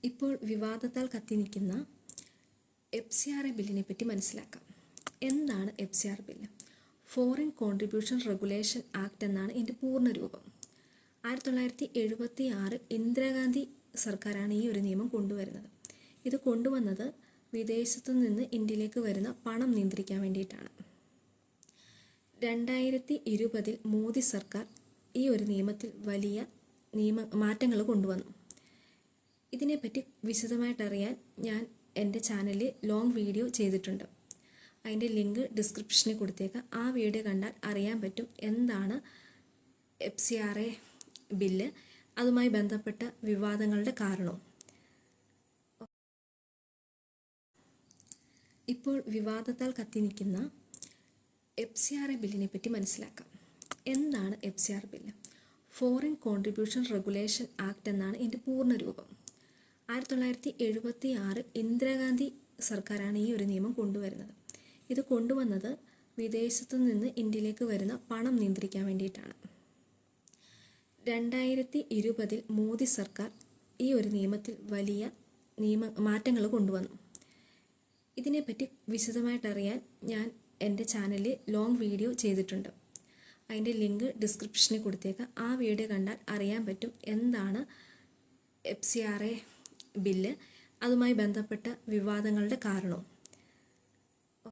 ഇപ്പോൾ വിവാദത്താൽ കത്തിനിൽക്കുന്ന FCRA ബില്ലിനെ പറ്റി മനസ്സിലാക്കാം. എന്താണ് FCR bill? Foreign contribution regulation act എന്നാണ് ഇതിൻ്റെ പൂർണ്ണ രൂപം. 1976 ഇന്ദിരാഗാന്ധി സർക്കാരാണ് ഈ ഒരു നിയമം കൊണ്ടുവരുന്നത്. ഇത് കൊണ്ടുവന്നത് വിദേശത്തു നിന്ന് ഇന്ത്യയിലേക്ക് വരുന്ന പണം നിയന്ത്രിക്കാൻ വേണ്ടിയിട്ടാണ്. 2020 മോദി സർക്കാർ ഈ ഒരു നിയമത്തിൽ വലിയ മാറ്റങ്ങൾ കൊണ്ടുവന്നു. ഇതിനെപ്പറ്റി വിശദമായിട്ടറിയാൻ ഞാൻ എൻ്റെ ചാനലിൽ ലോങ് വീഡിയോ ചെയ്തിട്ടുണ്ട്. അതിൻ്റെ ലിങ്ക് ഡിസ്ക്രിപ്ഷനിൽ കൊടുത്തേക്കാം. ആ വീഡിയോ കണ്ടാൽ അറിയാൻ പറ്റും എന്താണ് FCRA ബില്ല്, അതുമായി ബന്ധപ്പെട്ട വിവാദങ്ങളുടെ കാരണവും. ഇപ്പോൾ വിവാദത്താൽ കത്തിനിൽക്കുന്ന FCRA ബില്ലിനെ പറ്റി മനസ്സിലാക്കാം. എന്താണ് FCR bill? Foreign contribution regulation act എന്നാണ് ഇതിൻ്റെ പൂർണ്ണ രൂപം. 1976 ഇന്ദിരാഗാന്ധി സർക്കാരാണ് ഈ ഒരു നിയമം കൊണ്ടുവരുന്നത്. ഇത് കൊണ്ടുവന്നത് വിദേശത്തു നിന്ന് ഇന്ത്യയിലേക്ക് വരുന്ന പണം നിയന്ത്രിക്കാൻ വേണ്ടിയിട്ടാണ്. 2020 മോദി സർക്കാർ ഈ ഒരു നിയമത്തിൽ വലിയ മാറ്റങ്ങൾ കൊണ്ടുവന്നു. ഇതിനെപ്പറ്റി വിശദമായിട്ടറിയാൻ ഞാൻ എൻ്റെ ചാനലിൽ ലോങ് വീഡിയോ ചെയ്തിട്ടുണ്ട്. അതിൻ്റെ ലിങ്ക് ഡിസ്ക്രിപ്ഷനിൽ കൊടുത്തേക്കാം. ആ വീഡിയോ കണ്ടാൽ അറിയാൻ പറ്റും എന്താണ് FCRA ബില്ല്, അതുമായി ബന്ധപ്പെട്ട വിവാദങ്ങളുടെ കാരണവും.